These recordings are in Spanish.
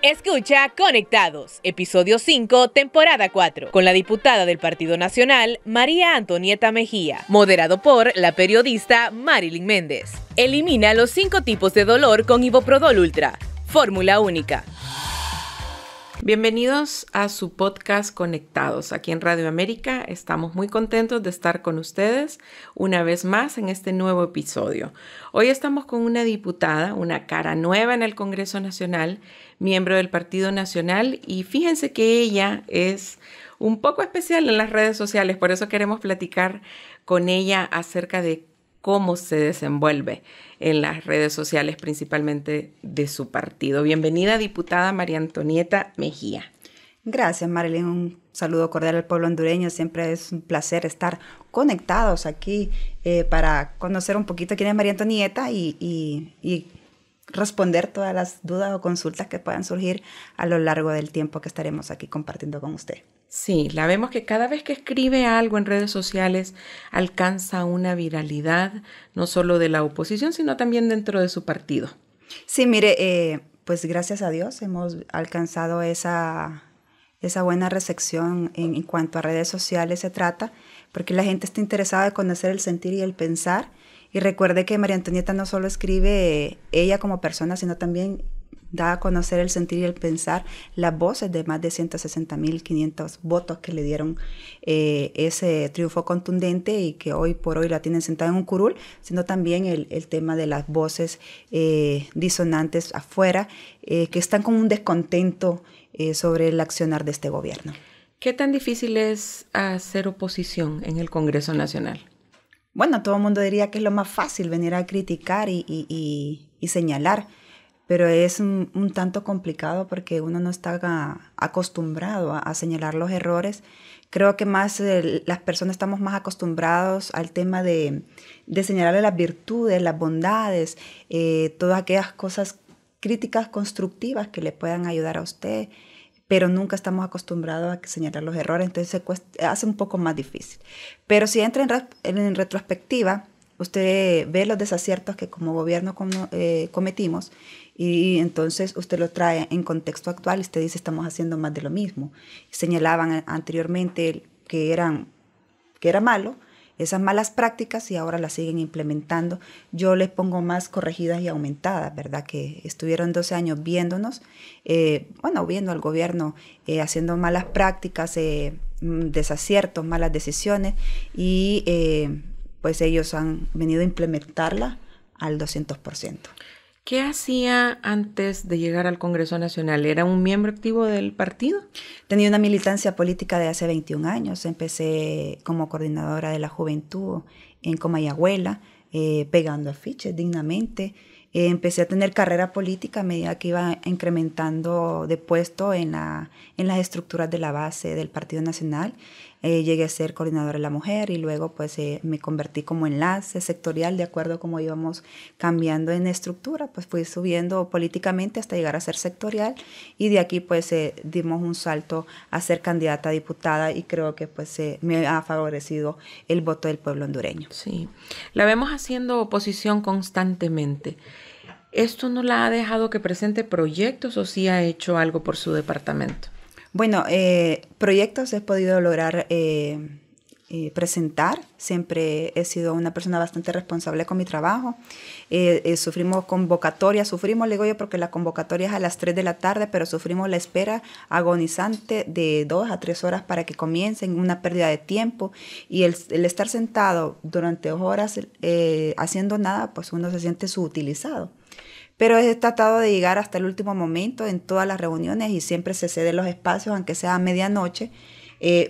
Escucha Conectados, episodio 5, temporada 4, con la diputada del Partido Nacional, María Antonieta Mejía, moderado por la periodista Marilyn Méndez. Elimina los 5 tipos de dolor con Iboprodol Ultra, fórmula única. Bienvenidos a su podcast Conectados. Aquí en Radio América estamos muy contentos de estar con ustedes una vez más en este nuevo episodio. Hoy estamos con una diputada, una cara nueva en el Congreso Nacional, miembro del Partido Nacional, y fíjense que ella es un poco especial en las redes sociales, por eso queremos platicar con ella acerca de cómo se desenvuelve en las redes sociales, principalmente de su partido. Bienvenida, diputada María Antonieta Mejía. Gracias, Marilyn. Un saludo cordial al pueblo hondureño. Siempre es un placer estar conectados aquí para conocer un poquito quién es María Antonieta y responder todas las dudas o consultas que puedan surgir a lo largo del tiempo que estaremos aquí compartiendo con usted. Sí, la vemos que cada vez que escribe algo en redes sociales alcanza una viralidad, no solo de la oposición, sino también dentro de su partido. Sí, mire, pues gracias a Dios hemos alcanzado esa buena recepción en cuanto a redes sociales se trata, porque la gente está interesada en conocer el sentir y el pensar. Y recuerde que María Antonieta no solo escribe ella como persona, sino también da a conocer el sentir y el pensar, las voces de más de 160,500 votos que le dieron ese triunfo contundente y que hoy por hoy la tienen sentada en un curul, sino también el tema de las voces disonantes afuera, que están con un descontento sobre el accionar de este gobierno. ¿Qué tan difícil es hacer oposición en el Congreso Nacional? Bueno, todo el mundo diría que es lo más fácil venir a criticar y señalar, pero es un tanto complicado porque uno no está acostumbrado a señalar los errores. Creo que más las personas estamos más acostumbrados al tema de señalarle las virtudes, las bondades, todas aquellas cosas críticas constructivas que le puedan ayudar a usted, pero nunca estamos acostumbrados a señalar los errores, entonces hace un poco más difícil. Pero si entra en retrospectiva, usted ve los desaciertos que como gobierno cometimos y entonces usted lo trae en contexto actual y usted dice estamos haciendo más de lo mismo. Señalaban anteriormente que era malo, esas malas prácticas y ahora las siguen implementando. Yo les pongo más corregidas y aumentadas, ¿verdad? Que estuvieron 12 años viéndonos, viendo al gobierno haciendo malas prácticas, desaciertos, malas decisiones y pues ellos han venido a implementarla al 200%. ¿Qué hacía antes de llegar al Congreso Nacional? ¿Era un miembro activo del partido? Tenía una militancia política de hace 21 años. Empecé como coordinadora de la juventud en Comayagüela, pegando afiches dignamente. Empecé a tener carrera política a medida que iba incrementando de puesto en las estructuras de la base del Partido Nacional. Llegué a ser coordinadora de la mujer y luego pues me convertí como enlace sectorial de acuerdo a cómo íbamos cambiando en estructura. Pues fui subiendo políticamente hasta llegar a ser sectorial y de aquí pues dimos un salto a ser candidata a diputada y creo que pues me ha favorecido el voto del pueblo hondureño. Sí, la vemos haciendo oposición constantemente. ¿Esto no la ha dejado que presente proyectos o sí ha hecho algo por su departamento? Bueno, proyectos he podido lograr presentar. Siempre he sido una persona bastante responsable con mi trabajo. Sufrimos convocatorias, le digo yo porque la convocatoria es a las 3 de la tarde, pero sufrimos la espera agonizante de 2 a 3 horas para que comiencen, una pérdida de tiempo. Y el estar sentado durante horas haciendo nada, pues uno se siente subutilizado. Pero he tratado de llegar hasta el último momento en todas las reuniones y siempre se cede los espacios, aunque sea a medianoche,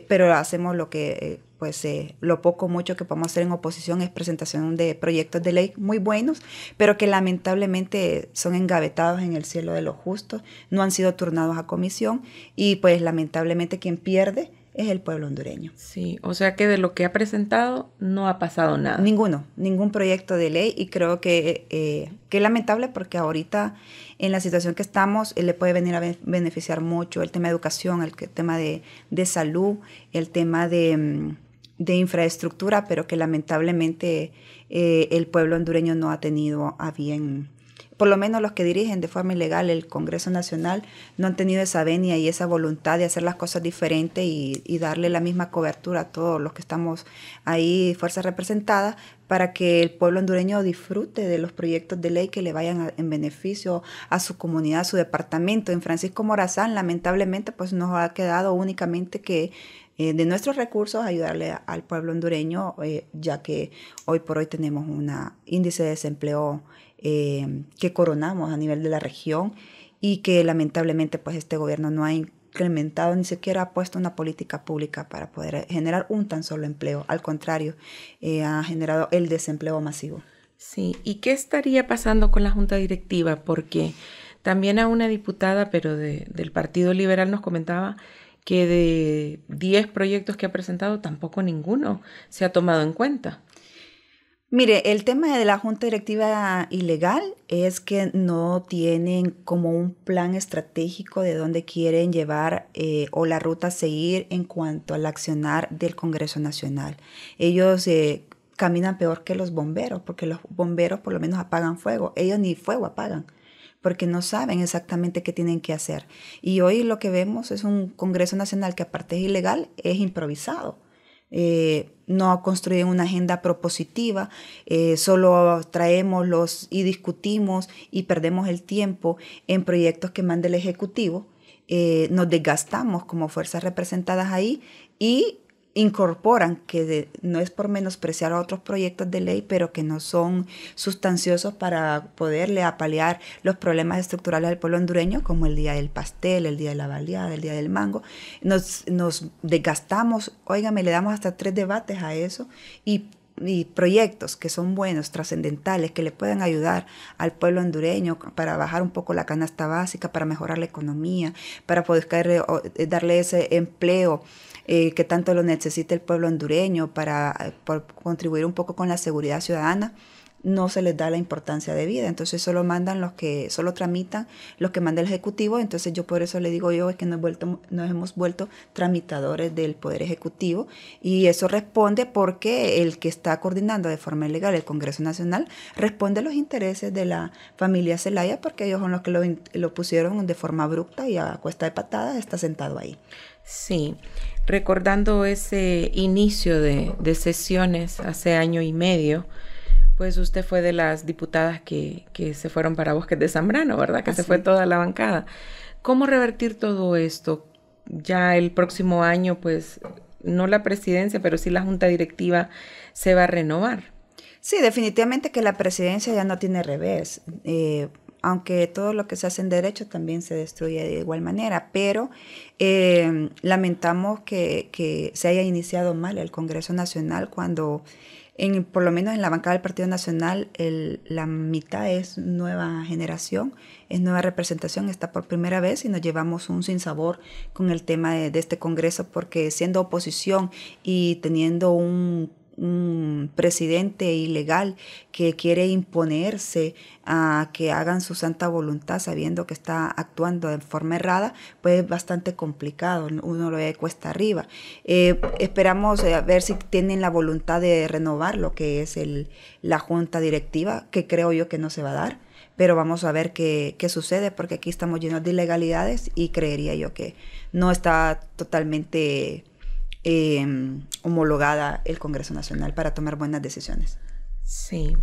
pero hacemos lo poco mucho que podemos hacer en oposición es presentación de proyectos de ley muy buenos, pero que lamentablemente son engavetados en el cielo de los justos, no han sido turnados a comisión y pues lamentablemente quien pierde es el pueblo hondureño. Sí, o sea que de lo que ha presentado no ha pasado nada. Ningún proyecto de ley y creo que es lamentable porque ahorita en la situación que estamos le puede venir a beneficiar mucho el tema de educación, el tema de salud, el tema de infraestructura, pero que lamentablemente el pueblo hondureño no ha tenido a bien por lo menos los que dirigen de forma ilegal el Congreso Nacional, no han tenido esa venia y esa voluntad de hacer las cosas diferentes y darle la misma cobertura a todos los que estamos ahí, fuerzas representadas, para que el pueblo hondureño disfrute de los proyectos de ley que le vayan en beneficio a su comunidad, a su departamento. En Francisco Morazán, lamentablemente, pues nos ha quedado únicamente que de nuestros recursos ayudarle al pueblo hondureño, ya que hoy por hoy tenemos un índice de desempleo que coronamos a nivel de la región y que lamentablemente pues este gobierno no ha incrementado, ni siquiera ha puesto una política pública para poder generar un tan solo empleo. Al contrario, ha generado el desempleo masivo. Sí, ¿y qué estaría pasando con la Junta Directiva? Porque también a una diputada, pero del Partido Liberal, nos comentaba que de 10 proyectos que ha presentado, tampoco ninguno se ha tomado en cuenta. Mire, el tema de la Junta Directiva ilegal es que no tienen como un plan estratégico de dónde quieren llevar o la ruta a seguir en cuanto al accionar del Congreso Nacional. Ellos caminan peor que los bomberos, porque los bomberos por lo menos apagan fuego. Ellos ni fuego apagan, porque no saben exactamente qué tienen que hacer. Y hoy lo que vemos es un Congreso Nacional que aparte es ilegal, es improvisado. No construyen una agenda propositiva, solo traemos y discutimos y perdemos el tiempo en proyectos que manda el Ejecutivo. Nos desgastamos como fuerzas representadas ahí y incorporan, no es por menospreciar a otros proyectos de ley, pero que no son sustanciosos para poderle paliar los problemas estructurales del pueblo hondureño, como el día del pastel, el día de la baleada, el día del mango. Nos desgastamos, óigame, le damos hasta 3 debates a eso y proyectos que son buenos, trascendentales, que le pueden ayudar al pueblo hondureño para bajar un poco la canasta básica, para mejorar la economía, para poder darle ese empleo que tanto lo necesita el pueblo hondureño para contribuir un poco con la seguridad ciudadana, no se les da la importancia debida. Entonces solo tramitan los que manda el Ejecutivo. Entonces yo por eso le digo es que nos hemos vuelto tramitadores del Poder Ejecutivo, y eso responde porque el que está coordinando de forma ilegal el Congreso Nacional responde a los intereses de la familia Zelaya, porque ellos son los que lo pusieron de forma abrupta y a cuesta de patadas está sentado ahí. Sí, recordando ese inicio de sesiones hace año y medio, pues usted fue de las diputadas que se fueron para Bosques de Zambrano, ¿verdad? Que se fue toda la bancada. ¿Cómo revertir todo esto? Ya el próximo año, pues, no la presidencia, pero sí la Junta Directiva se va a renovar. Sí, definitivamente que la presidencia ya no tiene revés. Aunque todo lo que se hace en derecho también se destruye de igual manera, pero lamentamos que se haya iniciado mal el Congreso Nacional cuando, por lo menos en la bancada del Partido Nacional, la mitad es nueva generación, es nueva representación, está por primera vez y nos llevamos un sinsabor con el tema de este Congreso, porque siendo oposición y teniendo un presidente ilegal que quiere imponerse a que hagan su santa voluntad sabiendo que está actuando de forma errada, pues es bastante complicado, uno lo ve cuesta arriba. Esperamos a ver si tienen la voluntad de renovar lo que es la junta directiva, que creo yo que no se va a dar, pero vamos a ver qué sucede, porque aquí estamos llenos de ilegalidades y creería yo que no está totalmente homologada el Congreso Nacional para tomar buenas decisiones. Sí.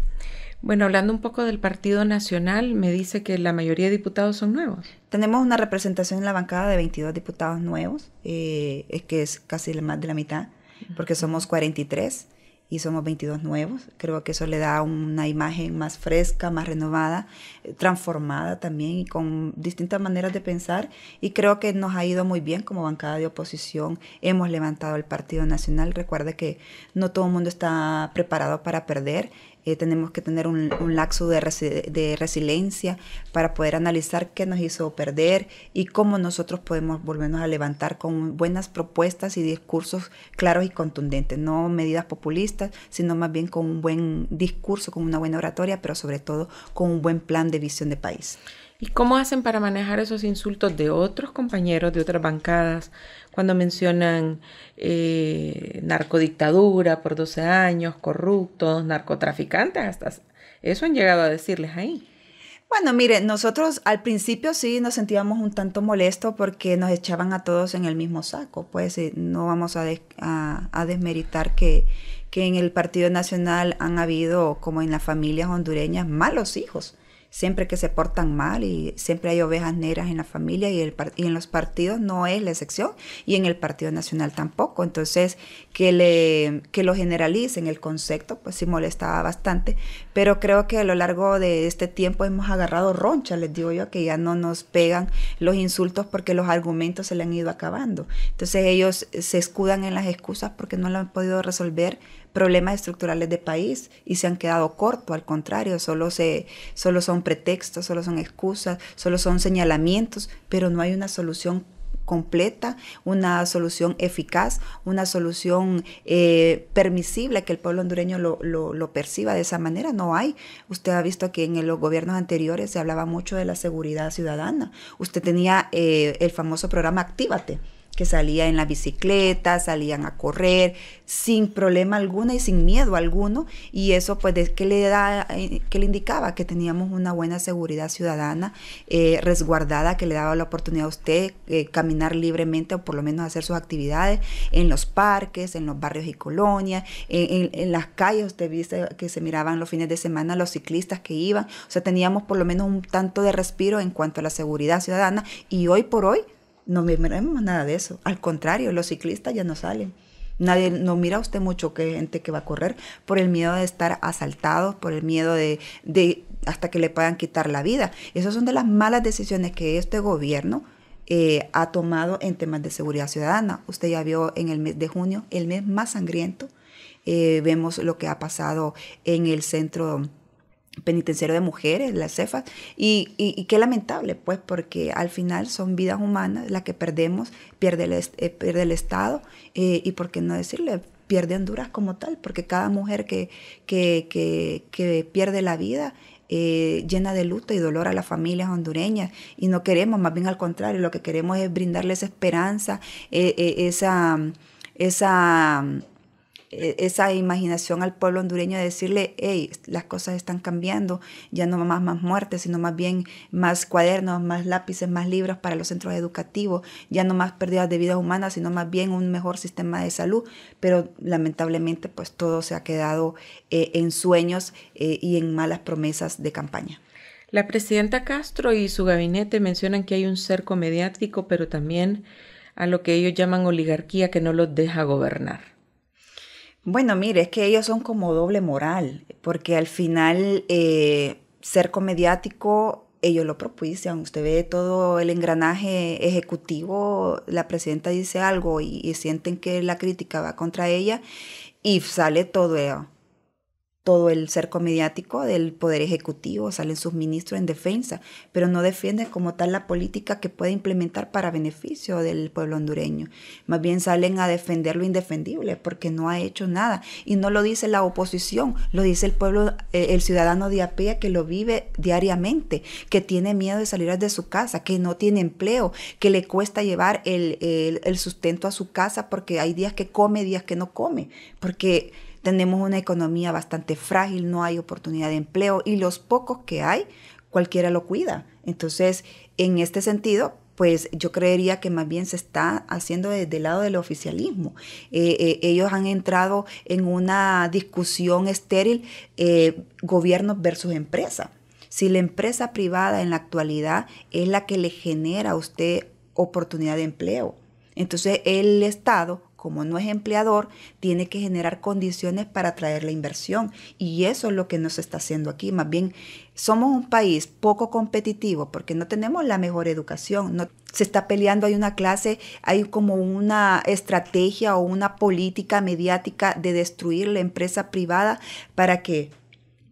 Bueno, hablando un poco del Partido Nacional, me dice que la mayoría de diputados son nuevos. Tenemos una representación en la bancada de 22 diputados nuevos, es que es casi más de la mitad, porque somos 43 y somos 22 nuevos. Creo que eso le da una imagen más fresca, más renovada, transformada también y con distintas maneras de pensar, y creo que nos ha ido muy bien como bancada de oposición. Hemos levantado el Partido Nacional. Recuerde que no todo el mundo está preparado para perder. Tenemos que tener un lapso de resiliencia para poder analizar qué nos hizo perder y cómo nosotros podemos volvernos a levantar con buenas propuestas y discursos claros y contundentes, no medidas populistas, sino más bien con un buen discurso, con una buena oratoria, pero sobre todo con un buen plan de visión de país. ¿Y cómo hacen para manejar esos insultos de otros compañeros de otras bancadas cuando mencionan narcodictadura por 12 años, corruptos, narcotraficantes? Hasta eso han llegado a decirles ahí. Bueno, mire, nosotros al principio sí nos sentíamos un tanto molestos porque nos echaban a todos en el mismo saco. Pues no vamos a desmeritar que en el Partido Nacional han habido, como en las familias hondureñas, malos hijos. Siempre que se portan mal y siempre hay ovejas negras en la familia y en los partidos no es la excepción y en el Partido Nacional tampoco. Entonces, que lo generalicen el concepto, pues sí molestaba bastante, pero creo que a lo largo de este tiempo hemos agarrado roncha, les digo yo, que ya no nos pegan los insultos porque los argumentos se le han ido acabando. Entonces ellos se escudan en las excusas porque no lo han podido resolver problemas estructurales de país y se han quedado cortos, al contrario, solo son pretextos, solo son excusas, solo son señalamientos, pero no hay una solución completa, una solución eficaz, una solución permisible que el pueblo hondureño lo perciba de esa manera. No hay. Usted ha visto que en los gobiernos anteriores se hablaba mucho de la seguridad ciudadana. Usted tenía el famoso programa Actívate, que salía en la bicicleta, salían a correr sin problema alguno y sin miedo alguno, y eso pues ¿qué le indicaba? Que teníamos una buena seguridad ciudadana resguardada, que le daba la oportunidad a usted caminar libremente o por lo menos hacer sus actividades en los parques, en los barrios y colonias, en las calles. Usted viste que se miraban los fines de semana los ciclistas que iban, o sea, teníamos por lo menos un tanto de respiro en cuanto a la seguridad ciudadana, y hoy por hoy no vemos nada de eso. Al contrario, los ciclistas ya no salen. Nadie, no mira usted mucho que gente que va a correr por el miedo de estar asaltados, por el miedo de hasta que le puedan quitar la vida. Esas son de las malas decisiones que este gobierno ha tomado en temas de seguridad ciudadana. Usted ya vio en el mes de junio, el mes más sangriento. Vemos lo que ha pasado en el centro penitenciario de mujeres, las CEFAS, y qué lamentable, pues, porque al final son vidas humanas las que perdemos, pierde el Estado, y por qué no decirle, pierde Honduras como tal, porque cada mujer que pierde la vida llena de luto y dolor a las familias hondureñas, y no queremos, más bien al contrario, lo que queremos es brindarles esperanza, esa imaginación al pueblo hondureño de decirle, hey, las cosas están cambiando, ya no más muertes, sino más bien más cuadernos, más lápices, más libros para los centros educativos, ya no más pérdidas de vidas humanas, sino más bien un mejor sistema de salud. Pero lamentablemente pues todo se ha quedado en sueños y en malas promesas de campaña. La presidenta Castro y su gabinete mencionan que hay un cerco mediático, pero también a lo que ellos llaman oligarquía que no los deja gobernar. Bueno, mire, es que ellos son como doble moral, porque al final cerco mediático, ellos lo propician. Usted ve todo el engranaje ejecutivo, la presidenta dice algo y sienten que la crítica va contra ella y sale todo el cerco mediático del Poder Ejecutivo, salen sus ministros en defensa, pero no defienden como tal la política que puede implementar para beneficio del pueblo hondureño. Más bien salen a defender lo indefendible porque no ha hecho nada. Y no lo dice la oposición, lo dice el pueblo, el ciudadano de a pie que lo vive diariamente, que tiene miedo de salir de su casa, que no tiene empleo, que le cuesta llevar el sustento a su casa porque hay días que come, días que no come, porque tenemos una economía bastante frágil, no hay oportunidad de empleo y los pocos que hay, cualquiera lo cuida. Entonces, en este sentido, pues yo creería que más bien se está haciendo desde el lado del oficialismo. Ellos han entrado en una discusión estéril, gobierno versus empresa. Si la empresa privada en la actualidad es la que le genera a usted oportunidad de empleo, entonces el Estado, como no es empleador, tiene que generar condiciones para atraer la inversión. Y eso es lo que no se está haciendo aquí. Más bien, somos un país poco competitivo porque no tenemos la mejor educación. No, se está peleando, hay una clase, hay como una estrategia o una política mediática de destruir la empresa privada ¿para qué?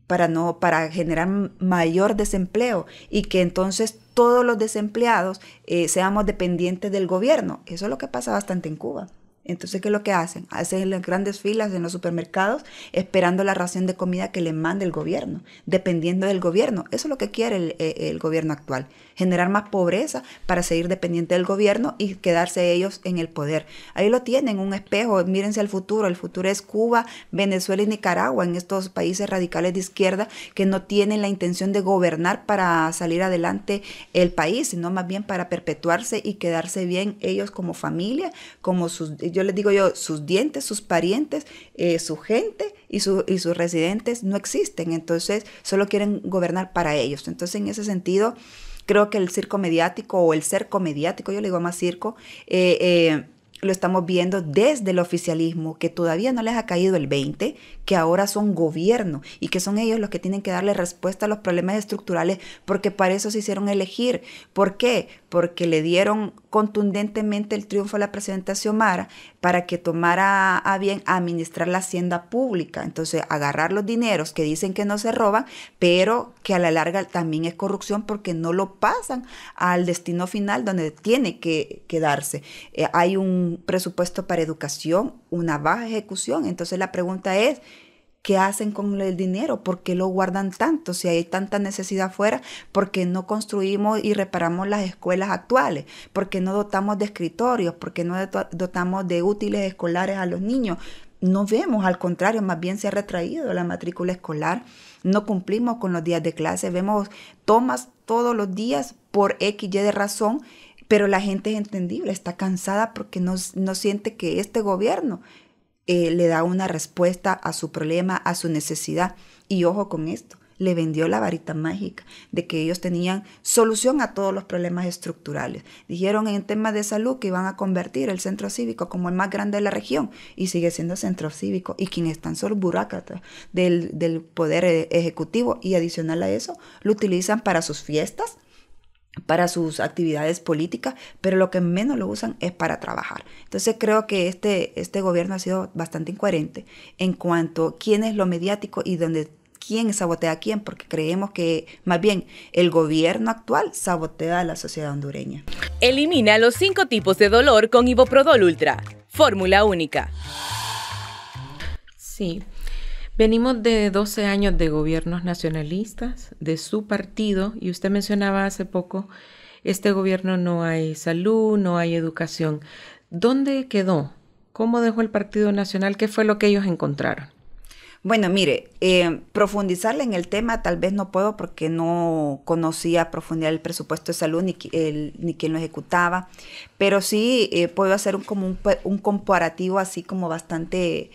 Para generar mayor desempleo y que entonces todos los desempleados seamos dependientes del gobierno. Eso es lo que pasa bastante en Cuba. Entonces, ¿qué es lo que hacen? Hacen las grandes filas en los supermercados esperando la ración de comida que le mande el gobierno, dependiendo del gobierno. Eso es lo que quiere el gobierno actual, generar más pobreza para seguir dependiente del gobierno y quedarse ellos en el poder. Ahí lo tienen, un espejo, mírense al futuro. El futuro es Cuba, Venezuela y Nicaragua, en estos países radicales de izquierda que no tienen la intención de gobernar para salir adelante el país, sino más bien para perpetuarse y quedarse bien ellos como familia, como yo les digo sus dientes, sus parientes, su gente y sus residentes no existen. Entonces, solo quieren gobernar para ellos. Entonces, en ese sentido, creo que el circo mediático o el cerco mediático, yo le digo más circo, lo estamos viendo desde el oficialismo, que todavía no les ha caído el 20, que ahora son gobierno y que son ellos los que tienen que darle respuesta a los problemas estructurales, porque para eso se hicieron elegir. ¿Por qué? Porque le dieron contundentemente el triunfo a la presidenta Xiomara para que tomara a bien administrar la hacienda pública. Entonces, agarrar los dineros que dicen que no se roban, pero que a la larga también es corrupción porque no lo pasan al destino final donde tiene que darse. Hay un presupuesto para educación, una baja ejecución. Entonces, la pregunta es, ¿qué hacen con el dinero? ¿Por qué lo guardan tanto? Si hay tanta necesidad afuera, ¿por qué no construimos y reparamos las escuelas actuales? ¿Por qué no dotamos de escritorios? ¿Por qué no dotamos de útiles escolares a los niños? No vemos, al contrario, más bien se ha retraído la matrícula escolar. No cumplimos con los días de clase. Vemos tomas todos los días por X, Y de razón, pero la gente es entendible, está cansada porque no siente que este gobierno le da una respuesta a su problema, a su necesidad. Y ojo con esto, le vendió la varita mágica de que ellos tenían solución a todos los problemas estructurales. Dijeron en temas de salud que iban a convertir el centro cívico como el más grande de la región y sigue siendo centro cívico. Y quienes están son burócratas del poder ejecutivo y adicional a eso lo utilizan para sus fiestas, para sus actividades políticas, pero lo que menos lo usan es para trabajar. Entonces creo que este gobierno ha sido bastante incoherente en cuanto a quién es lo mediático y quién sabotea a quién, porque creemos que más bien el gobierno actual sabotea a la sociedad hondureña. Elimina los 5 tipos de dolor con Iboprodol Ultra. Fórmula única. Sí. Venimos de 12 años de gobiernos nacionalistas, de su partido, y usted mencionaba hace poco, este gobierno no hay salud, no hay educación. ¿Dónde quedó? ¿Cómo dejó el Partido Nacional? ¿Qué fue lo que ellos encontraron? Bueno, mire, profundizarle en el tema tal vez no puedo porque no conocía a profundidad el presupuesto de salud ni quién lo ejecutaba, pero sí puedo hacer un comparativo así como bastante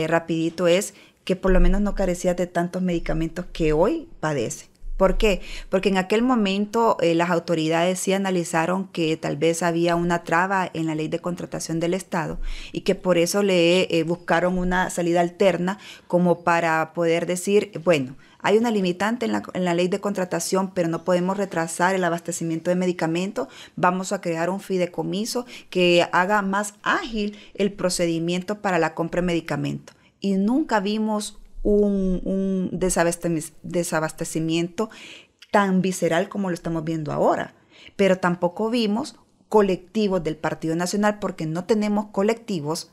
rapidito, es que por lo menos no carecía de tantos medicamentos que hoy padece. ¿Por qué? Porque en aquel momento las autoridades sí analizaron que tal vez había una traba en la ley de contratación del Estado y que por eso le buscaron una salida alterna como para poder decir, bueno, hay una limitante en la ley de contratación, pero no podemos retrasar el abastecimiento de medicamentos. Vamos a crear un fideicomiso que haga más ágil el procedimiento para la compra de medicamentos. Y nunca vimos un desabastecimiento tan visceral como lo estamos viendo ahora. Pero tampoco vimos colectivos del Partido Nacional, porque no tenemos colectivos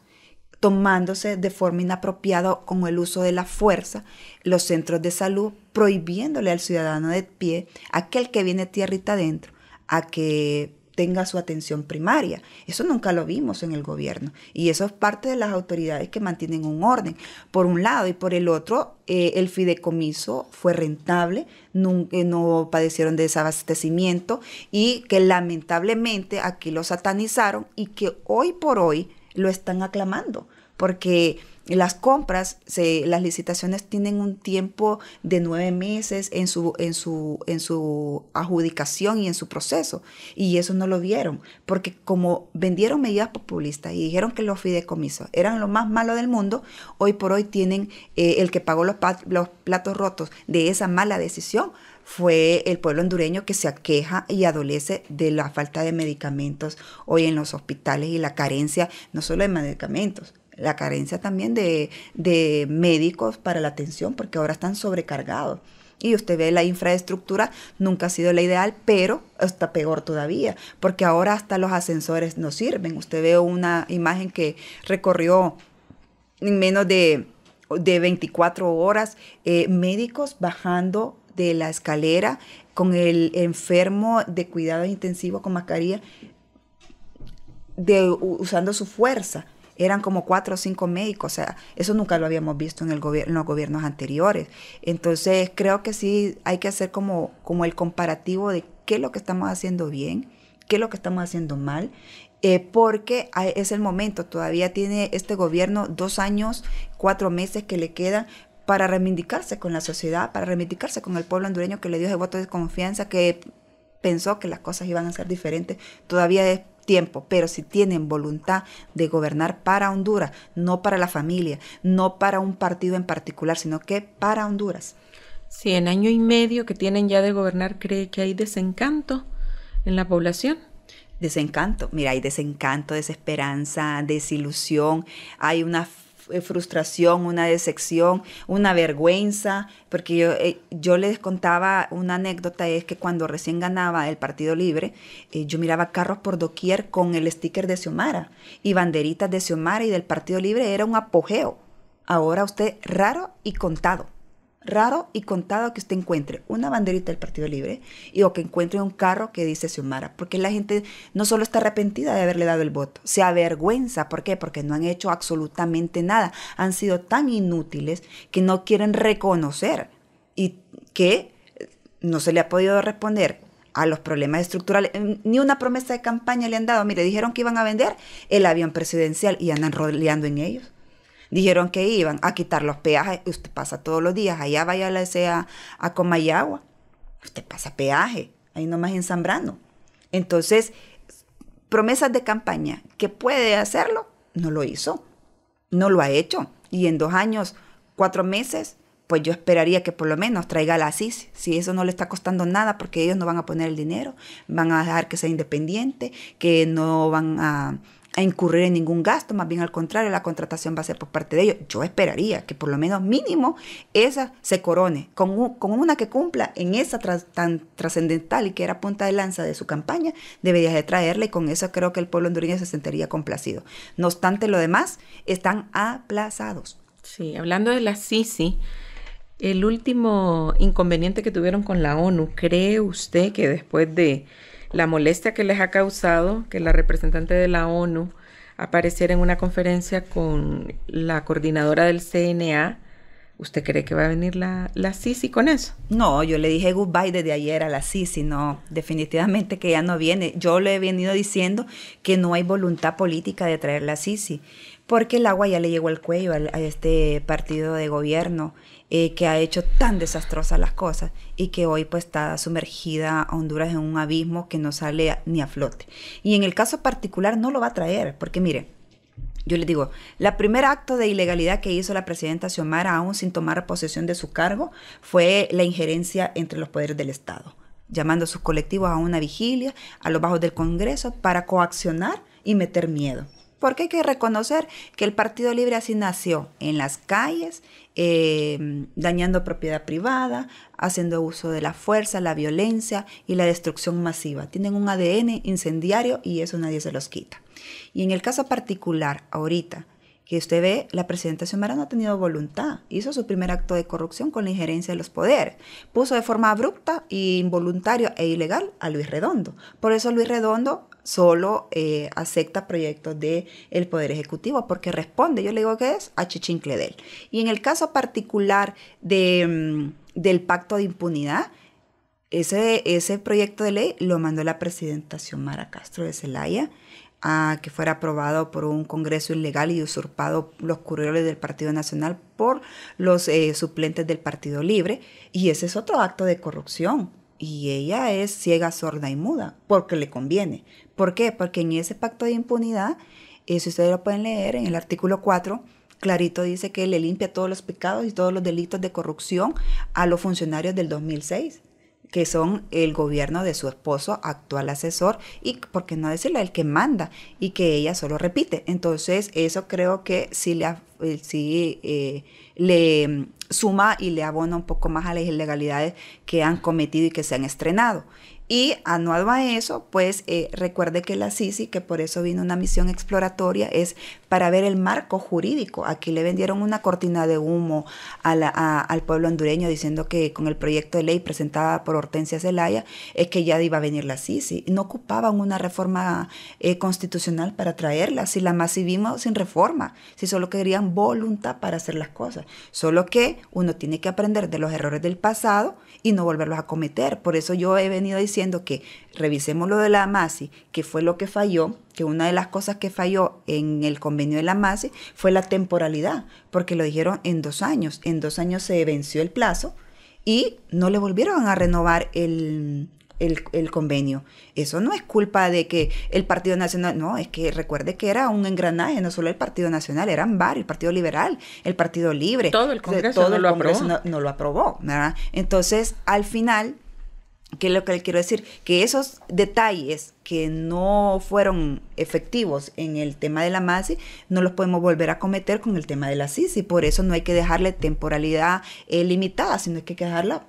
tomándose de forma inapropiada con el uso de la fuerza los centros de salud, prohibiéndole al ciudadano de pie, aquel que viene tierrita adentro, a que tenga su atención primaria. Eso nunca lo vimos en el gobierno y eso es parte de las autoridades que mantienen un orden, por un lado, y por el otro, el fideicomiso fue rentable, no padecieron de desabastecimiento y que lamentablemente aquí lo satanizaron y que hoy por hoy lo están aclamando, porque las compras, las licitaciones tienen un tiempo de 9 meses en su adjudicación y en su proceso, y eso no lo vieron, porque como vendieron medidas populistas y dijeron que los fideicomisos eran lo más malo del mundo, hoy por hoy tienen el que pagó los platos rotos de esa mala decisión fue el pueblo hondureño, que se aqueja y adolece de la falta de medicamentos hoy en los hospitales y la carencia no solo de medicamentos, la carencia también de médicos para la atención, porque ahora están sobrecargados. Y usted ve la infraestructura, nunca ha sido la ideal, pero está peor todavía, porque ahora hasta los ascensores no sirven. Usted ve una imagen que recorrió en menos de 24 horas, médicos bajando de la escalera con el enfermo de cuidado intensivo con mascarilla, usando su fuerza. Eran como 4 o 5 médicos, o sea, eso nunca lo habíamos visto en los gobiernos anteriores. Entonces, creo que sí hay que hacer como el comparativo de qué es lo que estamos haciendo bien, qué es lo que estamos haciendo mal, porque es el momento. Todavía tiene este gobierno 2 años, 4 meses que le quedan para reivindicarse con la sociedad, para reivindicarse con el pueblo hondureño que le dio ese voto de confianza, que pensó que las cosas iban a ser diferentes. Todavía es tiempo, pero si tienen voluntad de gobernar para Honduras, no para la familia, no para un partido en particular, sino que para Honduras. Sí, en año y medio que tienen ya de gobernar, ¿cree que hay desencanto en la población? Desencanto, mira, hay desencanto, desesperanza, desilusión, hay una frustración, una decepción, una vergüenza, porque yo les contaba una anécdota, es que cuando recién ganaba el Partido Libre, yo miraba carros por doquier con el sticker de Xiomara y banderitas de Xiomara y del Partido Libre, era un apogeo. Ahora usted, raro y contado que usted encuentre una banderita del Partido Libre o que encuentre un carro que dice Xiomara, porque la gente no solo está arrepentida de haberle dado el voto, se avergüenza. ¿Por qué? Porque no han hecho absolutamente nada, han sido tan inútiles que no quieren reconocer y que no se le ha podido responder a los problemas estructurales, ni una promesa de campaña le han dado. Mire, dijeron que iban a vender el avión presidencial y andan rodeando en ellos. Dijeron que iban a quitar los peajes. Usted pasa todos los días, allá vaya a Comayagua. Usted pasa peaje, ahí nomás en Zambrano. Entonces, promesas de campaña, que puede hacerlo, no lo hizo, no lo ha hecho. Y en 2 años, 4 meses, pues yo esperaría que por lo menos traiga la CIS. Si eso no le está costando nada, porque ellos no van a poner el dinero, van a dejar que sea independiente, que no van a incurrir en ningún gasto, más bien al contrario, la contratación va a ser por parte de ellos. Yo esperaría que por lo menos mínimo esa se corone, con una que cumpla en esa tan trascendental y que era punta de lanza de su campaña, debería de traerla, y con eso creo que el pueblo hondureño se sentiría complacido. No obstante, lo demás están aplazados. Sí, hablando de la Sisi, el último inconveniente que tuvieron con la ONU, ¿cree usted que después de la molestia que les ha causado que la representante de la ONU apareciera en una conferencia con la coordinadora del CNA, ¿usted cree que va a venir la Sisi con eso? No, yo le dije goodbye desde ayer a la Sisi, no, definitivamente que ya no viene. Yo le he venido diciendo que no hay voluntad política de traer la Sisi, porque el agua ya le llegó al cuello a este partido de gobierno que ha hecho tan desastrosas las cosas y que hoy pues está sumergida a Honduras en un abismo que no sale ni a flote. Y en el caso particular no lo va a traer, porque mire, yo les digo, el primer acto de ilegalidad que hizo la presidenta Xiomara, aún sin tomar posesión de su cargo, fue la injerencia entre los poderes del Estado, llamando a sus colectivos a una vigilia a los bajos del Congreso para coaccionar y meter miedo. Porque hay que reconocer que el Partido Libre así nació, en las calles, dañando propiedad privada, haciendo uso de la fuerza, la violencia y la destrucción masiva. Tienen un ADN incendiario y eso nadie se los quita. Y en el caso particular, ahorita, que usted ve, la presidenta Xiomara no ha tenido voluntad. Hizo su primer acto de corrupción con la injerencia de los poderes. Puso de forma abrupta, involuntaria e ilegal a Luis Redondo. Por eso Luis Redondo solo acepta proyectos del Poder Ejecutivo, porque responde, yo le digo que es a chichincle de él. Y en el caso particular del pacto de impunidad, ese proyecto de ley lo mandó la presidenta Xiomara Castro de Zelaya a que fuera aprobado por un Congreso ilegal y usurpado los curules del Partido Nacional por los suplentes del Partido Libre, y ese es otro acto de corrupción. Y ella es ciega, sorda y muda, porque le conviene. ¿Por qué? Porque en ese pacto de impunidad, si ustedes lo pueden leer, en el artículo 4, clarito dice que le limpia todos los pecados y todos los delitos de corrupción a los funcionarios del 2006. que son el gobierno de su esposo, actual asesor, y por qué no decirle el que manda, y que ella solo repite. Entonces eso creo que sí le suma y le abona un poco más a las ilegalidades que han cometido y que se han estrenado. Y anuado a eso, pues recuerde que la Sisi, que por eso vino una misión exploratoria, es para ver el marco jurídico. Aquí le vendieron una cortina de humo al pueblo hondureño diciendo que con el proyecto de ley presentada por Hortensia Zelaya es que ya iba a venir la Sisi. No ocupaban una reforma constitucional para traerla, si la MASI vimos sin reforma, si solo querían voluntad para hacer las cosas. Solo que uno tiene que aprender de los errores del pasado y no volverlos a cometer. Por eso yo he venido diciendo que revisemos lo de la MASI, que fue lo que falló, que una de las cosas que falló en el convenio de la MASI fue la temporalidad, porque lo dijeron en 2 años. En 2 años se venció el plazo y no le volvieron a renovar el convenio. Eso no es culpa de que el Partido Nacional, no, es que recuerde que era un engranaje, no solo el Partido Nacional, eran varios, el Partido Liberal, el Partido Libre. Todo el Congreso no lo aprobó. No lo aprobó, ¿verdad? Entonces, al final, ¿qué es lo que le quiero decir? Que esos detalles que no fueron efectivos en el tema de la MASI, no los podemos volver a cometer con el tema de la Sisi. Por eso no hay que dejarle temporalidad limitada, sino hay que dejarla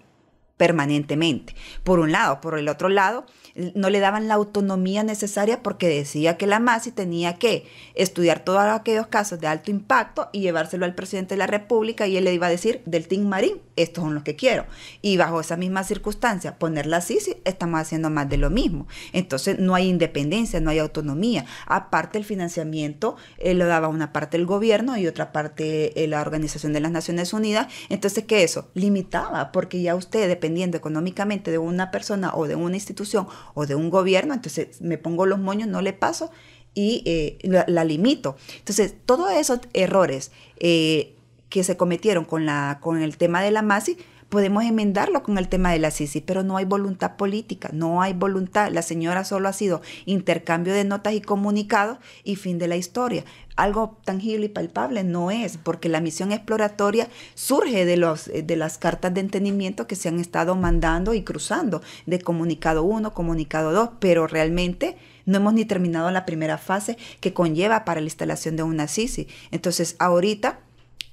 permanentemente. Por un lado. Por el otro lado, no le daban la autonomía necesaria porque decía que la MASI tenía que estudiar todos aquellos casos de alto impacto y llevárselo al presidente de la República y él le iba a decir del Team Marín, estos son los que quiero. Y bajo esa misma circunstancia, poner la Sisi, estamos haciendo más de lo mismo. Entonces no hay independencia, no hay autonomía. Aparte el financiamiento lo daba una parte el gobierno y otra parte la Organización de las Naciones Unidas. Entonces, ¿qué eso? Limitaba, porque ya usted, dependiendo económicamente de una persona o de una institución o de un gobierno, entonces me pongo los moños, no le paso y la limito. Entonces, todos esos errores que se cometieron con el tema de la MASI, podemos enmendarlo con el tema de la Sisi, pero no hay voluntad política, no hay voluntad. La señora solo ha sido intercambio de notas y comunicados y fin de la historia. Algo tangible y palpable no es, porque la misión exploratoria surge de las cartas de entendimiento que se han estado mandando y cruzando de comunicado 1, comunicado 2, pero realmente no hemos ni terminado la primera fase que conlleva para la instalación de una Sisi. Entonces, ahorita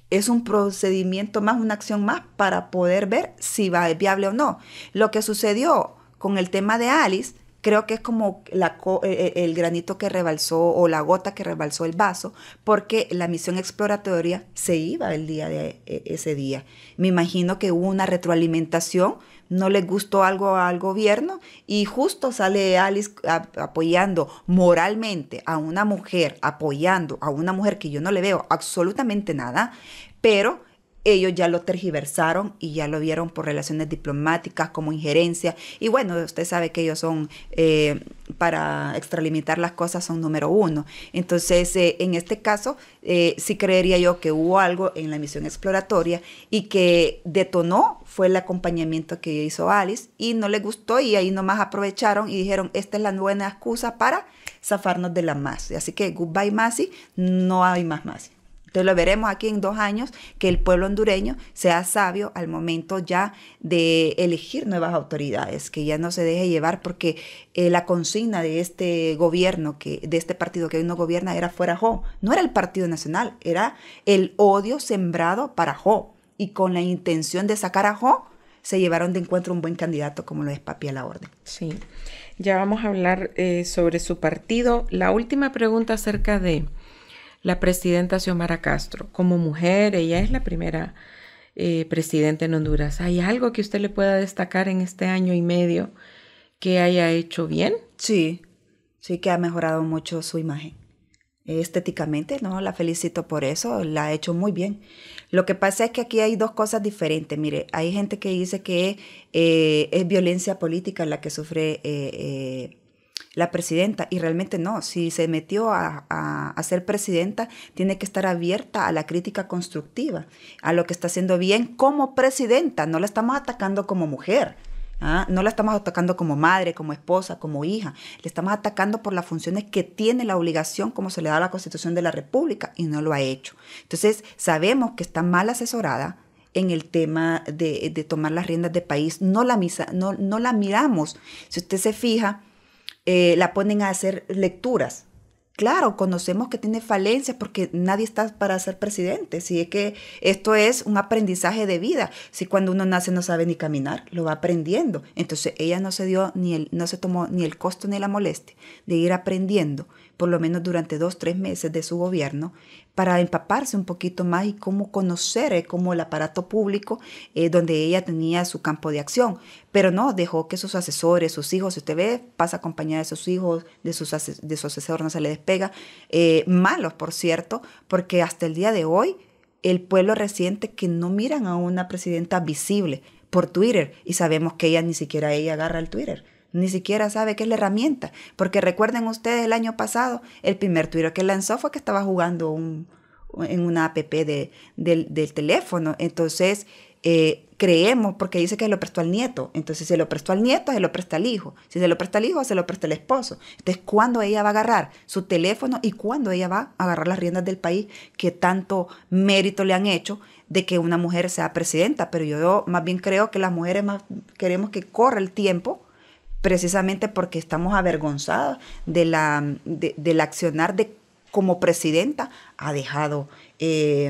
es un procedimiento más, una acción más para poder ver si va a ser viable o no. Lo que sucedió con el tema de Alice, creo que es como el granito que rebalsó o la gota que rebalsó el vaso, porque la misión exploratoria se iba el día de ese día. Me imagino que hubo una retroalimentación, no les gustó algo al gobierno y justo sale Alice apoyando moralmente a una mujer, apoyando a una mujer que yo no le veo absolutamente nada, pero ellos ya lo tergiversaron y ya lo vieron por relaciones diplomáticas como injerencia. Y bueno, usted sabe que ellos son, para extralimitar las cosas, son número 1. Entonces, en este caso, sí creería yo que hubo algo en la misión exploratoria y que detonó fue el acompañamiento que hizo Alice y no le gustó y ahí nomás aprovecharon y dijeron, esta es la buena excusa para zafarnos de la MASI. Así que goodbye MASI, no hay más MASI. Entonces lo veremos aquí en 2 años, que el pueblo hondureño sea sabio al momento ya de elegir nuevas autoridades, que ya no se deje llevar porque la consigna de este gobierno, de este partido que hoy no gobierna, era fuera Jo. No era el Partido Nacional, era el odio sembrado para Jo. Y con la intención de sacar a Jo, se llevaron de encuentro un buen candidato como lo es Papi a la Orden. Sí, ya vamos a hablar sobre su partido. La última pregunta acerca de la presidenta Xiomara Castro. Como mujer, ella es la primera presidenta en Honduras. ¿Hay algo que usted le pueda destacar en este año y medio que haya hecho bien? Sí, sí que ha mejorado mucho su imagen. Estéticamente, ¿no? La felicito por eso, la ha hecho muy bien. Lo que pasa es que aquí hay 2 cosas diferentes. Mire, hay gente que dice que es violencia política la que sufre la presidenta, y realmente no. Si se metió a ser presidenta, tiene que estar abierta a la crítica constructiva, a lo que está haciendo bien como presidenta. No la estamos atacando como mujer, no la estamos atacando como madre, como esposa, como hija. Le estamos atacando por las funciones que tiene la obligación, como se le da a la Constitución de la República, y no lo ha hecho. Entonces, sabemos que está mal asesorada en el tema de tomar las riendas del país. No la miramos. Si usted se fija, la ponen a hacer lecturas. Claro, conocemos que tiene falencias porque nadie está para ser presidente. Si es que esto es un aprendizaje de vida. Si cuando uno nace no sabe ni caminar, lo va aprendiendo. Entonces ella no se tomó ni el costo ni la molestia de ir aprendiendo, por lo menos durante 2-3 meses de su gobierno, para empaparse un poquito más y cómo conocer como el aparato público donde ella tenía su campo de acción. Pero no, dejó que sus asesores, sus hijos, si usted ve, pasa acompañada de sus hijos, de su asesor, no se le despega. Malos, por cierto, porque hasta el día de hoy el pueblo resiente que no miran a una presidenta visible por Twitter, y sabemos que ella ni siquiera ella agarra el Twitter. Ni siquiera sabe qué es la herramienta. Porque recuerden ustedes el año pasado, el primer Twitter que lanzó fue que estaba jugando en una app del teléfono. Entonces, creemos, porque dice que se lo prestó al nieto. Entonces, si se lo prestó al nieto, se lo presta al hijo. Si se lo presta al hijo, se lo presta al esposo. Entonces, ¿cuándo ella va a agarrar su teléfono y cuándo ella va a agarrar las riendas del país que tanto mérito le han hecho de que una mujer sea presidenta? Pero yo más bien creo que las mujeres más queremos que corra el tiempo, precisamente porque estamos avergonzadas del accionar de como presidenta ha dejado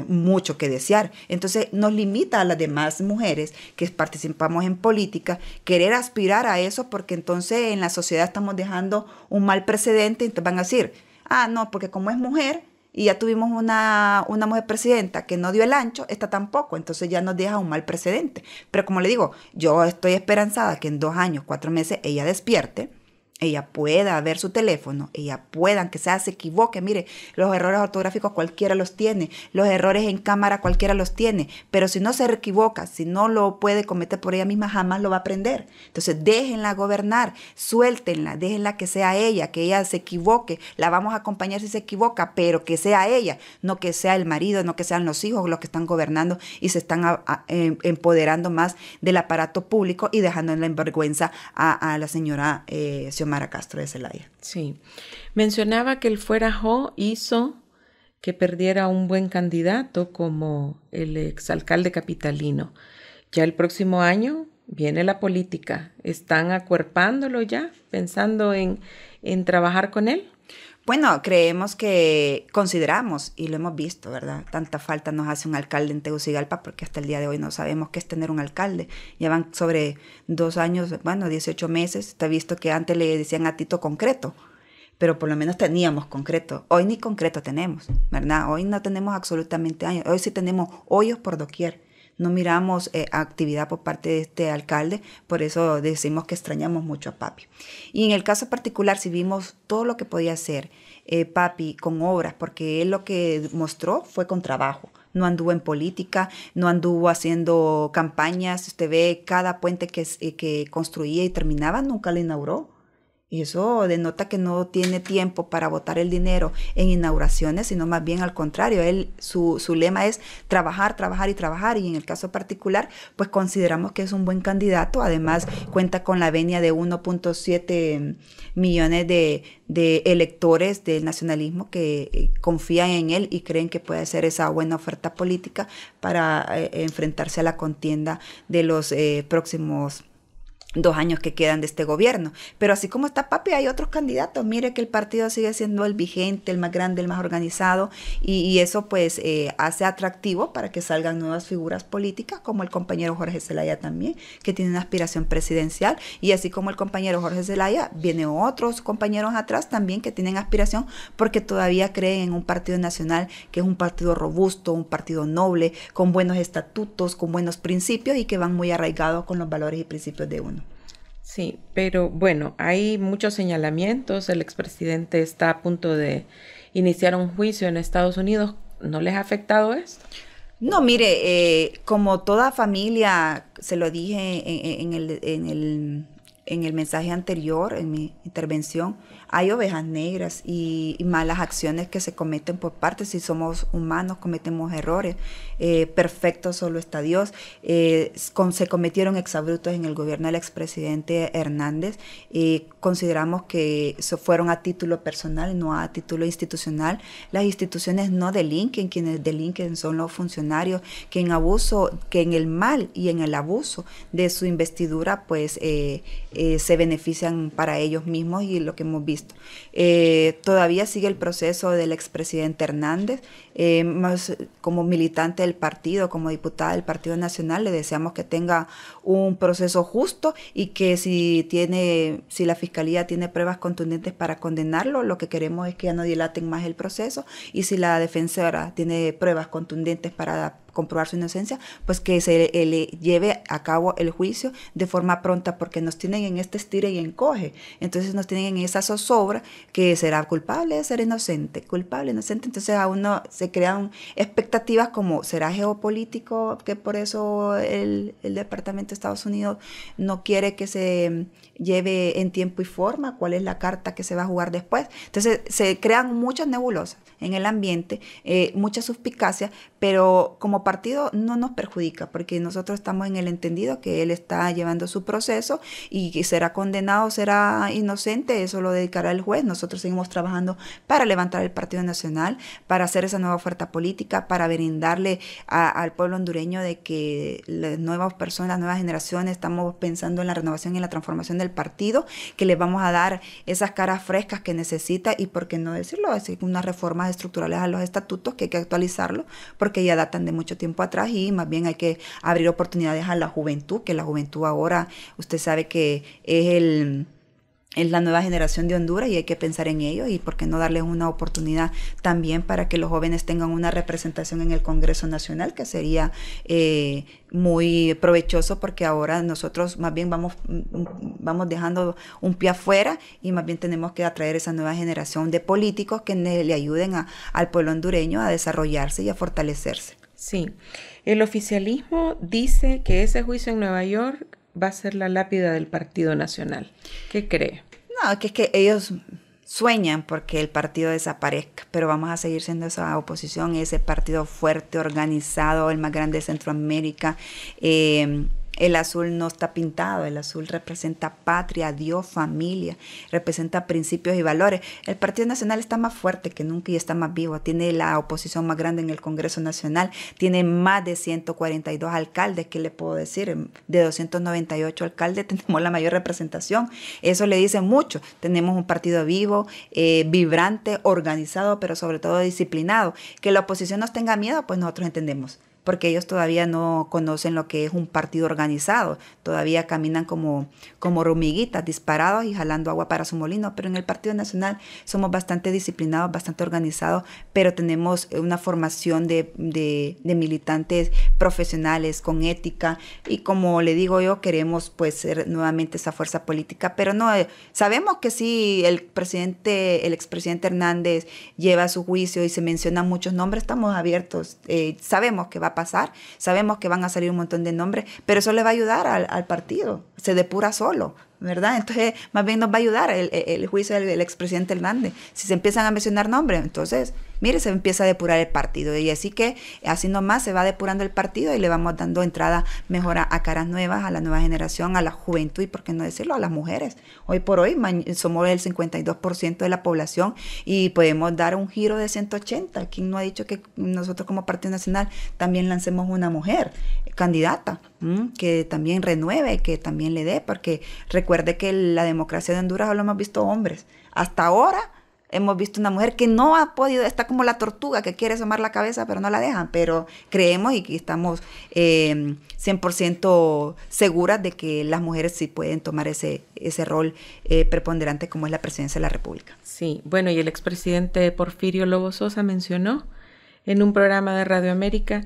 mucho que desear. Entonces nos limita a las demás mujeres que participamos en política querer aspirar a eso, porque entonces en la sociedad estamos dejando un mal precedente. Entonces van a decir, no, porque como es mujer y ya tuvimos una mujer presidenta que no dio el ancho, esta tampoco, entonces ya nos deja un mal precedente. Pero como le digo, yo estoy esperanzada que en 2 años, 4 meses, ella despierte, ella pueda ver su teléfono, ella pueda, aunque sea se equivoque. Mire, los errores ortográficos cualquiera los tiene, los errores en cámara cualquiera los tiene, pero si no se equivoca, si no lo puede cometer por ella misma, jamás lo va a aprender. Entonces déjenla gobernar, suéltenla, déjenla que sea ella, que ella se equivoque, la vamos a acompañar si se equivoca, pero que sea ella, no que sea el marido, no que sean los hijos los que están gobernando y se están empoderando más del aparato público y dejando en la vergüenza a la señora Xiomara Castro de Zelaya. Sí. Mencionaba que el fuera Jo hizo que perdiera un buen candidato como el exalcalde capitalino. Ya el próximo año viene la política. ¿Están acuerpándolo ya, pensando en trabajar con él? Bueno, consideramos y lo hemos visto, ¿verdad? Tanta falta nos hace un alcalde en Tegucigalpa, porque hasta el día de hoy no sabemos qué es tener un alcalde. Llevan sobre 2 años, 18 meses. Está visto que antes le decían a Tito concreto, pero por lo menos teníamos concreto. Hoy ni concreto tenemos, ¿verdad? Hoy no tenemos absolutamente años. Hoy sí tenemos hoyos por doquier. No miramos actividad por parte de este alcalde, por eso decimos que extrañamos mucho a Papi. Y en el caso particular, si vimos todo lo que podía hacer Papi con obras, porque él lo que mostró fue con trabajo. No anduvo en política, no anduvo haciendo campañas. Usted ve cada puente que construía y terminaba, nunca lo inauguró. Y eso denota que no tiene tiempo para botar el dinero en inauguraciones, sino más bien al contrario. Su lema es trabajar, trabajar y trabajar. Y en el caso particular, pues consideramos que es un buen candidato. Además, cuenta con la venia de 1.7 millones de electores del nacionalismo que confían en él y creen que puede ser esa buena oferta política para enfrentarse a la contienda de los próximos 2 años que quedan de este gobierno. Pero así como está Papi, hay otros candidatos. Mire que el partido sigue siendo el vigente, el más grande, el más organizado, y eso pues hace atractivo para que salgan nuevas figuras políticas, como el compañero Jorge Zelaya también, que tiene una aspiración presidencial, y así como el compañero Jorge Zelaya, vienen otros compañeros atrás también que tienen aspiración, porque todavía creen en un partido nacional que es un partido robusto, un partido noble, con buenos estatutos, con buenos principios y que van muy arraigados con los valores y principios de uno. Sí, pero bueno, hay muchos señalamientos. El expresidente está a punto de iniciar un juicio en Estados Unidos. ¿No les ha afectado esto? No, mire, como toda familia, se lo dije en el mensaje anterior, en mi intervención, hay ovejas negras y malas acciones que se cometen por parte. Si somos humanos, cometemos errores. Perfecto solo está Dios. Se cometieron exabruptos en el gobierno del expresidente Hernández. Consideramos que fueron a título personal, no a título institucional. Las instituciones no delinquen, quienes delinquen son los funcionarios que en el mal y en el abuso de su investidura pues se benefician para ellos mismos, y lo que hemos visto. Todavía sigue el proceso del expresidente Hernández. Más como militante del partido, como diputada del Partido Nacional, le deseamos que tenga un proceso justo y que si la Fiscalía tiene pruebas contundentes para condenarlo, lo que queremos es que ya no dilaten más el proceso, y si la defensora tiene pruebas contundentes para comprobar su inocencia, pues que se le lleve a cabo el juicio de forma pronta, porque nos tienen en este estire y encoge. Entonces nos tienen en esa zozobra que será culpable de ser inocente, culpable, inocente. Entonces a uno se crean expectativas como será geopolítico, que por eso el Departamento de Estados Unidos no quiere que se lleve en tiempo y forma, cuál es la carta que se va a jugar después. Entonces se crean muchas nebulosas en el ambiente, mucha suspicacia, pero como partido no nos perjudica, porque nosotros estamos en el entendido que él está llevando su proceso y que será condenado, será inocente, eso lo dedicará el juez. Nosotros seguimos trabajando para levantar el Partido Nacional, para hacer esa nueva oferta política, para brindarle al pueblo hondureño de que las nuevas personas, las nuevas generaciones, estamos pensando en la renovación y en la transformación del partido, que le vamos a dar esas caras frescas que necesita, y por qué no decirlo, así unas reformas estructurales a los estatutos que hay que actualizarlo, porque ya datan de mucho tiempo atrás, y más bien hay que abrir oportunidades a la juventud, que la juventud ahora, usted sabe que es la nueva generación de Honduras, y hay que pensar en ellos, y por qué no darles una oportunidad también para que los jóvenes tengan una representación en el Congreso Nacional, que sería muy provechoso, porque ahora nosotros más bien vamos dejando un pie afuera, y más bien tenemos que atraer esa nueva generación de políticos que le ayuden al pueblo hondureño a desarrollarse y a fortalecerse. Sí, el oficialismo dice que ese juicio en Nueva York va a ser la lápida del Partido Nacional. ¿Qué cree? No, que es que ellos sueñan porque el partido desaparezca, pero vamos a seguir siendo esa oposición, ese partido fuerte, organizado, el más grande de Centroamérica. El azul no está pintado, el azul representa patria, Dios, familia, representa principios y valores. El Partido Nacional está más fuerte que nunca y está más vivo. Tiene la oposición más grande en el Congreso Nacional, tiene más de 142 alcaldes, ¿qué le puedo decir? De 298 alcaldes tenemos la mayor representación. Eso le dice mucho. Tenemos un partido vivo, vibrante, organizado, pero sobre todo disciplinado. Que la oposición nos tenga miedo, pues nosotros entendemos, porque ellos todavía no conocen lo que es un partido organizado, todavía caminan como hormiguitas, disparados y jalando agua para su molino, pero en el Partido Nacional somos bastante disciplinados, bastante organizados, pero tenemos una formación de militantes profesionales, con ética, y como le digo yo, queremos pues ser nuevamente esa fuerza política, pero no, sabemos que sí, el expresidente Hernández lleva su juicio y se mencionan muchos nombres, estamos abiertos, sabemos que va a pasar, sabemos que van a salir un montón de nombres, pero eso le va a ayudar al partido, se depura solo, ¿verdad? Entonces, más bien nos va a ayudar el juicio del expresidente Hernández. Si se empiezan a mencionar nombres, entonces, mire, se empieza a depurar el partido. Y así que, así nomás se va depurando el partido y le vamos dando entrada mejor a caras nuevas, a la nueva generación, a la juventud y, por qué no decirlo, a las mujeres. Hoy por hoy somos el 52% de la población y podemos dar un giro de 180. ¿Quién no ha dicho que nosotros como Partido Nacional también lancemos una mujer candidata, que también renueve, que también le dé? Porque recuerde que la democracia de Honduras solo hemos visto hombres. Hasta ahora hemos visto una mujer que no ha podido, está como la tortuga que quiere asomar la cabeza, pero no la dejan. Pero creemos y estamos 100% seguras de que las mujeres sí pueden tomar ese rol preponderante como es la presidencia de la República. Sí, bueno, y el expresidente Porfirio Lobo Sosa mencionó en un programa de Radio América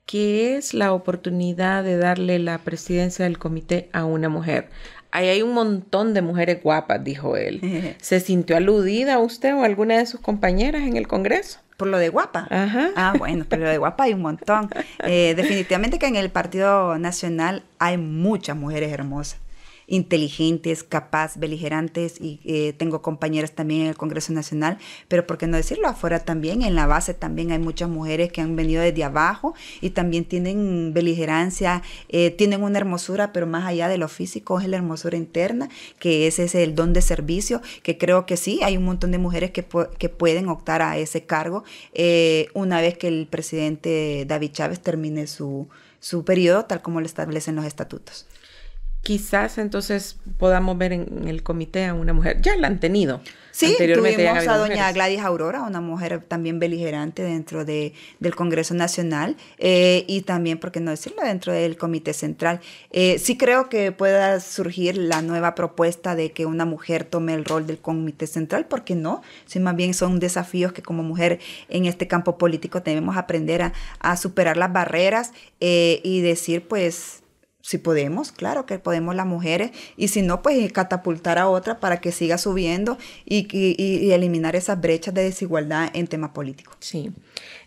que es la oportunidad de darle la presidencia del comité a una mujer. Ahí hay un montón de mujeres guapas, dijo él. ¿Se sintió aludida usted o alguna de sus compañeras en el Congreso? ¿Por lo de guapa? Ajá. Ah, bueno, pero lo de guapa hay un montón. Definitivamente que en el Partido Nacional hay muchas mujeres hermosas. inteligentes, capaz, beligerantes, y tengo compañeras también en el Congreso Nacional, pero por qué no decirlo, afuera también, en la base también hay muchas mujeres que han venido desde abajo y también tienen beligerancia, tienen una hermosura, pero más allá de lo físico es la hermosura interna, que ese es el don de servicio, que creo que sí, hay un montón de mujeres que pueden optar a ese cargo una vez que el presidente David Chávez termine su periodo, tal como lo establecen los estatutos. Quizás entonces podamos ver en el comité a una mujer. Ya la han tenido. Sí, tuvimos a doña Gladys Aurora, una mujer también beligerante dentro del Congreso Nacional y también, por qué no decirlo, dentro del Comité Central. Sí creo que pueda surgir la nueva propuesta de que una mujer tome el rol del Comité Central, ¿por qué no? Sí, más bien son desafíos que como mujer en este campo político debemos aprender a superar las barreras y decir, pues, si podemos, claro que podemos las mujeres, y si no, pues catapultar a otra para que siga subiendo y eliminar esas brechas de desigualdad en tema político. Sí.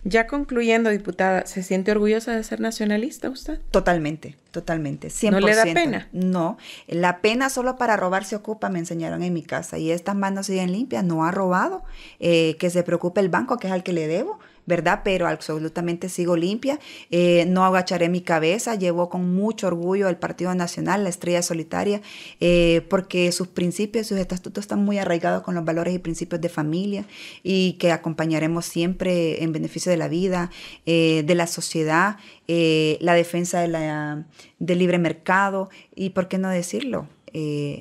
Ya concluyendo, diputada, ¿se siente orgullosa de ser nacionalista usted? Totalmente, 100%. ¿No le da pena? No, la pena solo para robar se ocupa, me enseñaron en mi casa, y estas manos siguen limpias, no ha robado, que se preocupe el banco, que es al que le debo, ¿verdad? Pero absolutamente sigo limpia, no agacharé mi cabeza, llevo con mucho orgullo al Partido Nacional, la estrella solitaria, porque sus principios, sus estatutos están muy arraigados con los valores y principios de familia y que acompañaremos siempre en beneficio de la vida, de la sociedad, la defensa del libre mercado y, ¿por qué no decirlo?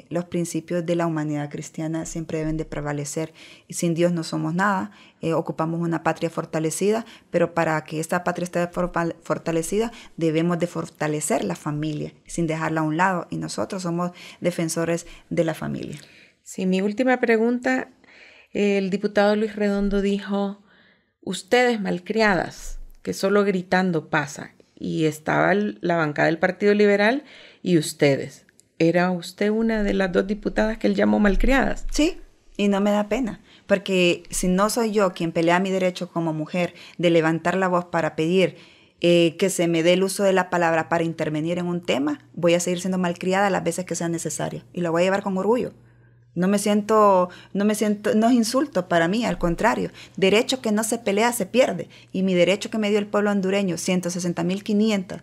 Los principios de la humanidad cristiana siempre deben de prevalecer. Y sin Dios no somos nada, ocupamos una patria fortalecida, pero para que esta patria esté fortalecida debemos de fortalecer la familia sin dejarla a un lado, y nosotros somos defensores de la familia. Sí, mi última pregunta, el diputado Luis Redondo dijo, ustedes malcriadas, que solo gritando pasa, y estaba la bancada del Partido Liberal y ustedes. ¿Era usted una de las dos diputadas que él llamó malcriadas? Sí, y no me da pena, porque si no soy yo quien pelea mi derecho como mujer de levantar la voz para pedir que se me dé el uso de la palabra para intervenir en un tema, voy a seguir siendo malcriada las veces que sea necesario y lo voy a llevar con orgullo. No es insulto para mí, al contrario. Derecho que no se pelea se pierde, y mi derecho que me dio el pueblo hondureño, 160,500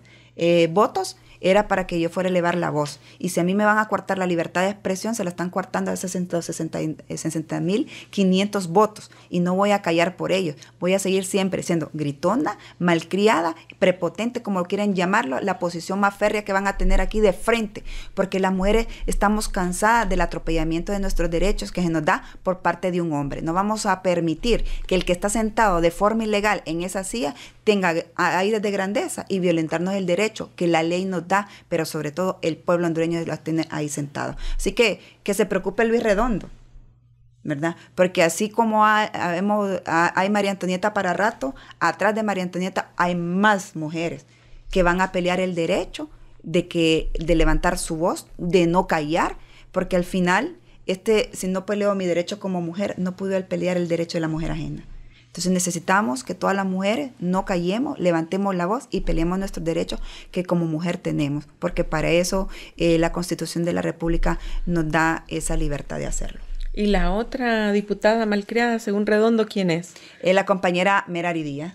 votos, era para que yo fuera a elevar la voz. Y si a mí me van a coartar la libertad de expresión, se la están coartando a 60,500 votos. Y no voy a callar por ellos. Voy a seguir siempre siendo gritona, malcriada, prepotente, como quieran llamarlo, la posición más férrea que van a tener aquí de frente. Porque las mujeres estamos cansadas del atropellamiento de nuestros derechos que se nos da por parte de un hombre. No vamos a permitir que el que está sentado de forma ilegal en esa silla tenga aires de grandeza y violentarnos el derecho que la ley nos da, pero sobre todo el pueblo hondureño los tiene ahí sentados. Así que se preocupe Luis Redondo, ¿verdad? Porque así como hay María Antonieta para rato, atrás de María Antonieta hay más mujeres que van a pelear el derecho de levantar su voz, de no callar, porque al final, si no peleo mi derecho como mujer, no pude pelear el derecho de la mujer ajena. Entonces necesitamos que todas las mujeres no callemos, levantemos la voz y peleemos nuestros derechos que como mujer tenemos, porque para eso la Constitución de la República nos da esa libertad de hacerlo. ¿Y la otra diputada malcriada, según Redondo, quién es? La compañera Merari Díaz.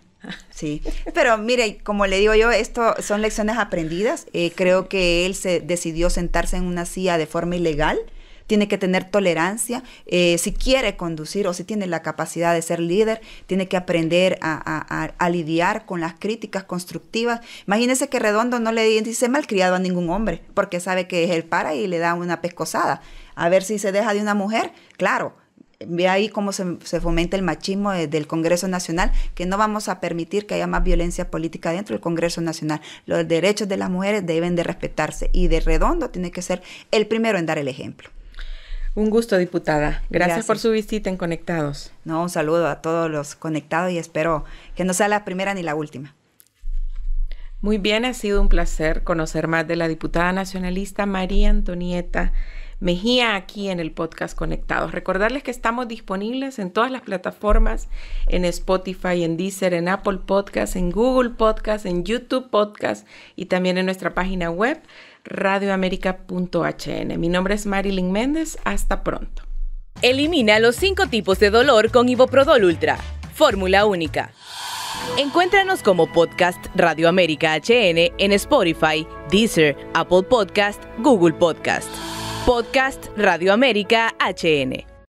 Sí, pero mire, como le digo yo, esto son lecciones aprendidas. Creo que él se decidió sentarse en una silla de forma ilegal. Tiene que tener tolerancia, si quiere conducir o si tiene la capacidad de ser líder, tiene que aprender a lidiar con las críticas constructivas. Imagínese que Redondo no le dice malcriado a ningún hombre, porque sabe que él para y le da una pescozada. A ver si se deja de una mujer, claro. Ve ahí cómo se fomenta el machismo del Congreso Nacional, que no vamos a permitir que haya más violencia política dentro del Congreso Nacional. Los derechos de las mujeres deben de respetarse y de Redondo tiene que ser el primero en dar el ejemplo. Un gusto, diputada. Gracias por su visita en Conectados. No, un saludo a todos los conectados y espero que no sea la primera ni la última. Muy bien, ha sido un placer conocer más de la diputada nacionalista María Antonieta Mejía aquí en el podcast Conectados. Recordarles que estamos disponibles en todas las plataformas, en Spotify, en Deezer, en Apple Podcasts, en Google Podcasts, en YouTube Podcasts y también en nuestra página web radioamerica.hn. Mi nombre es Marilyn Méndez. Hasta pronto. Elimina los 5 tipos de dolor con Iboprodol Ultra. Fórmula única. Encuéntranos como Podcast Radio América HN en Spotify, Deezer, Apple Podcast, Google Podcast. Podcast Radio América HN.